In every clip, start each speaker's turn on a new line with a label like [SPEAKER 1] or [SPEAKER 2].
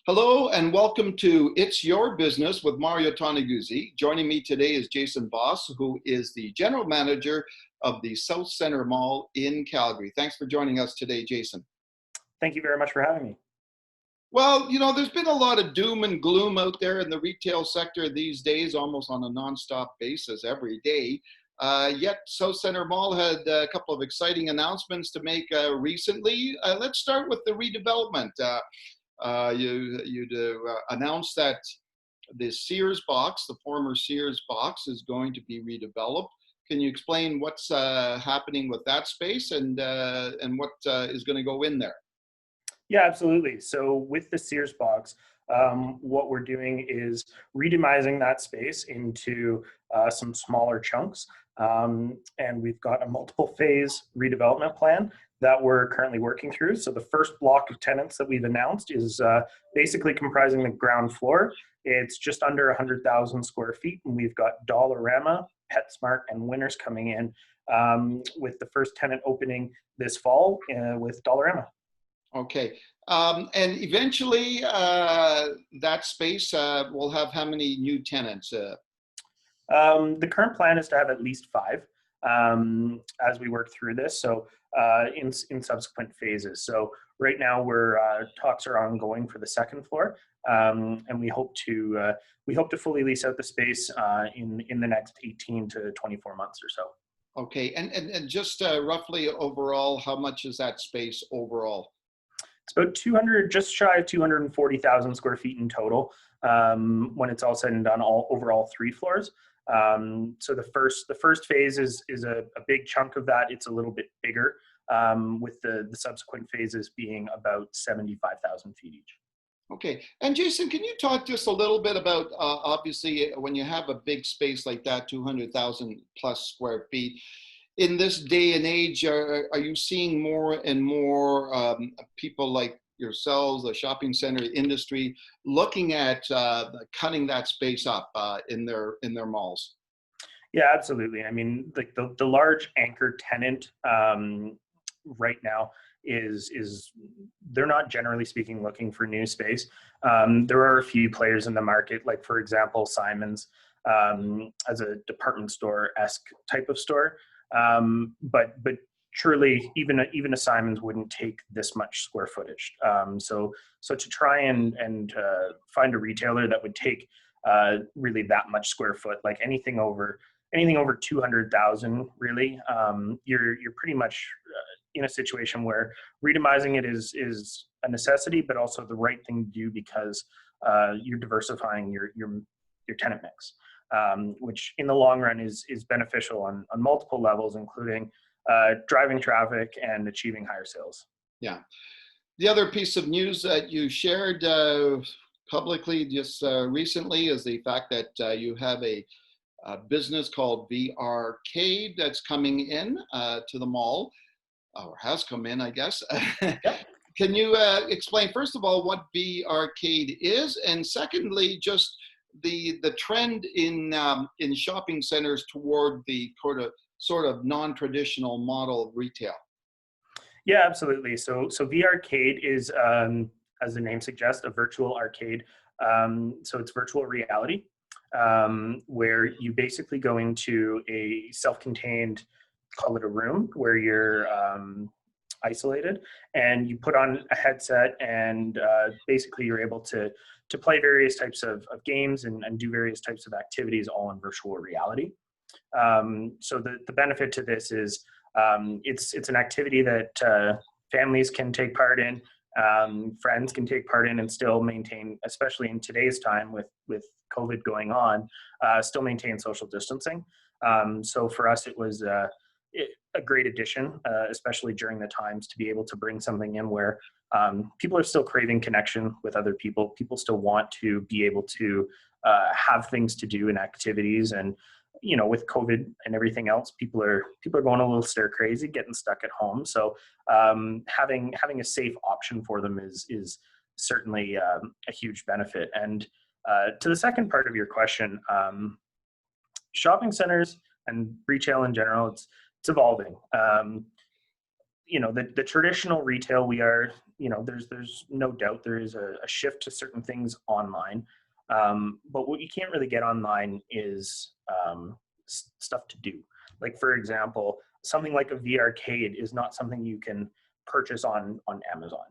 [SPEAKER 1] Hello and welcome to It's Your Business with Mario Toneguzzi. Joining me today is Jason Voss, who is the General Manager of the Southcentre Mall in Calgary. Thanks for joining us today, Jason.
[SPEAKER 2] Thank you very much for having me.
[SPEAKER 1] Well, there's been a lot of doom and gloom out there in the retail sector these days, almost on a nonstop basis every day. Yet Southcentre Mall had a couple of exciting announcements to make recently. Let's start with the redevelopment. You announced that the Sears Box, the former Sears Box, is going to be redeveloped. Can you explain what's happening with that space and what is going to go in there?
[SPEAKER 2] Yeah, absolutely. So with the Sears Box, what we're doing is redemising that space into some smaller chunks. And we've got a multiple phase redevelopment plan that we're currently working through. So the first block of tenants that we've announced is basically comprising the ground floor. It's just under 100,000 square feet, and we've got Dollarama, PetSmart, and Winners coming in with the first tenant opening this fall with Dollarama.
[SPEAKER 1] Okay. And eventually that space will have how many new tenants?
[SPEAKER 2] The current plan is to have at least 5 as we work through this. So in subsequent phases. So right now talks are ongoing for the second floor, and we hope to fully lease out the space in the next 18 to 24 months or so.
[SPEAKER 1] Okay, and just roughly overall, how much is that space overall?
[SPEAKER 2] It's about 200, just shy of 240,000 square feet in total when it's all said and done, overall 3 floors. So the first phase is a big chunk of that. It's a little bit bigger, with the subsequent phases being about 75,000 feet each.
[SPEAKER 1] Okay, and Jason, can you talk just a little bit about obviously when you have a big space like that, 200,000 plus square feet, in this day and age, are you seeing more and more people like yourselves, the shopping center industry, looking at cutting that space up in their malls?
[SPEAKER 2] Yeah, absolutely. I mean, like the large anchor tenant right now is they're not, generally speaking, looking for new space. There are a few players in the market, like for example, Simon's as a department store-esque type of store. But truly, even a Simon's wouldn't take this much square footage. So to try and find a retailer that would take really that much square foot, like anything over 200,000, really, you're pretty much in a situation where redemising it is a necessity, but also the right thing to do because you're diversifying your tenant mix. Which in the long run is beneficial on multiple levels, including driving traffic and achieving higher sales.
[SPEAKER 1] Yeah. The other piece of news that you shared publicly just recently is the fact that you have a business called VRcade that's coming in to the mall, or has come in, I guess.
[SPEAKER 2] Yep.
[SPEAKER 1] Can you explain, first of all, what VRcade is, and secondly, just the trend in shopping centers toward the sort of non-traditional model of retail?
[SPEAKER 2] Yeah, absolutely. So VRcade is, as the name suggests, a virtual arcade. So it's virtual reality, where you basically go into a self-contained, call it a room, where you're isolated, and you put on a headset, and basically you're able to play various types of games and do various types of activities all in virtual reality. So the benefit to this is it's an activity that families can take part in, friends can take part in, and still maintain, especially in today's time with COVID going on, still maintain social distancing. So for us, it was a great addition, especially during the times, to be able to bring something in where people are still craving connection with other people. People still want to be able to have things to do and activities. And, with COVID and everything else, people are going a little stir crazy, getting stuck at home. So having a safe option for them is certainly a huge benefit. And to the second part of your question, shopping centers and retail in general, it's evolving. The traditional retail, we are there's no doubt there is a shift to certain things online. But what you can't really get online is stuff to do. Like, for example, something like a VRcade is not something you can purchase on Amazon.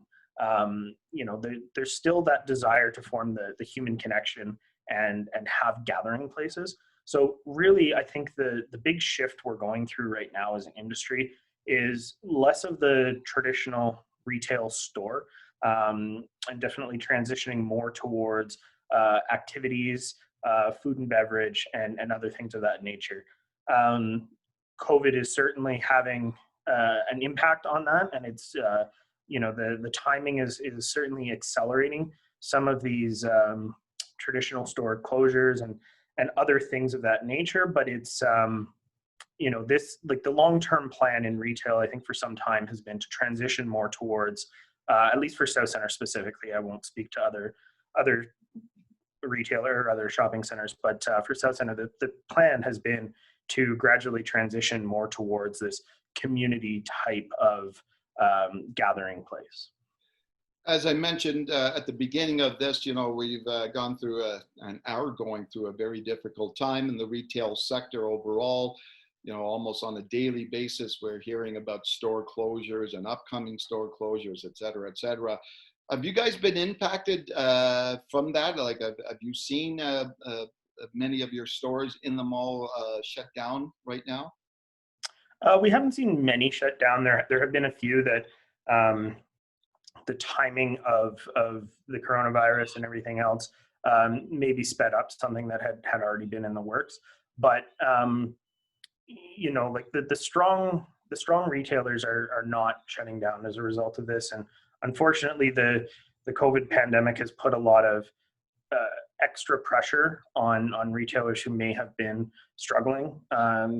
[SPEAKER 2] There's still that desire to form the human connection and have gathering places. So really, I think the big shift we're going through right now as an industry is less of the traditional retail store, and definitely transitioning more towards activities, food and beverage, and other things of that nature. COVID is certainly having an impact on that, and it's the timing is certainly accelerating some of these traditional store closures and other things of that nature. But it's this, like, the long-term plan in retail, I think for some time has been to transition more towards, at least for Southcentre specifically, I won't speak to other retailer or other shopping centers, but for Southcentre, the plan has been to gradually transition more towards this community type of gathering place.
[SPEAKER 1] As I mentioned at the beginning of this, we've gone through going through a very difficult time in the retail sector overall. Almost on a daily basis, we're hearing about store closures and upcoming store closures, et cetera, et cetera. Have you guys been impacted from that? Like, have you seen many of your stores in the mall shut down right now?
[SPEAKER 2] We haven't seen many shut down. There have been a few that the timing of the coronavirus and everything else maybe sped up something that had already been in the works. But like the strong retailers are not shutting down as a result of this. And unfortunately, the COVID pandemic has put a lot of extra pressure on retailers who may have been struggling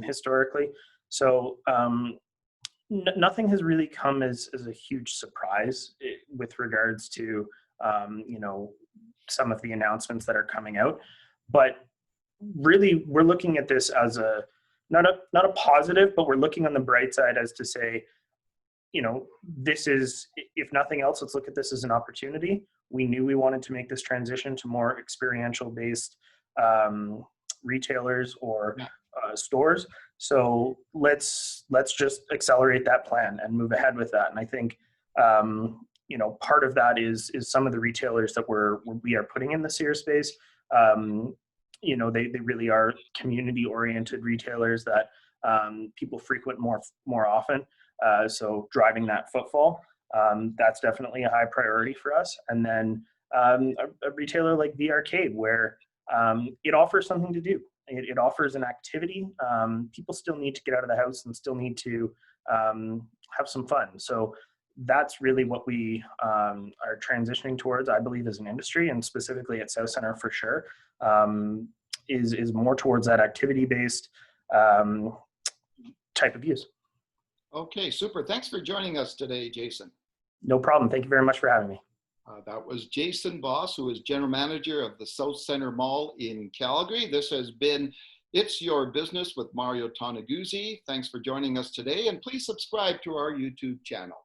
[SPEAKER 2] historically. So nothing has really come as a huge surprise with regards to some of the announcements that are coming out. But really, we're looking at this as not a positive, but we're looking on the bright side as to say, this is, if nothing else, let's look at this as an opportunity. We knew we wanted to make this transition to more experiential based retailers or stores. So let's just accelerate that plan and move ahead with that. And I think part of that is some of the retailers that we are putting in the Sears space. They really are community oriented retailers that people frequent more often. So driving that footfall, that's definitely a high priority for us. And then a retailer like VRcade, where it offers something to do. It offers an activity. People still need to get out of the house and still need to have some fun. So that's really what we are transitioning towards, I believe, as an industry, and specifically at Southcentre for sure, is more towards that activity-based type of use.
[SPEAKER 1] Okay, super. Thanks for joining us today, Jason.
[SPEAKER 2] No problem. Thank you very much for having me.
[SPEAKER 1] That was Jason Voss, who is General Manager of the Southcentre Mall in Calgary. This has been It's Your Business with Mario Toneguzzi. Thanks for joining us today, and please subscribe to our YouTube channel.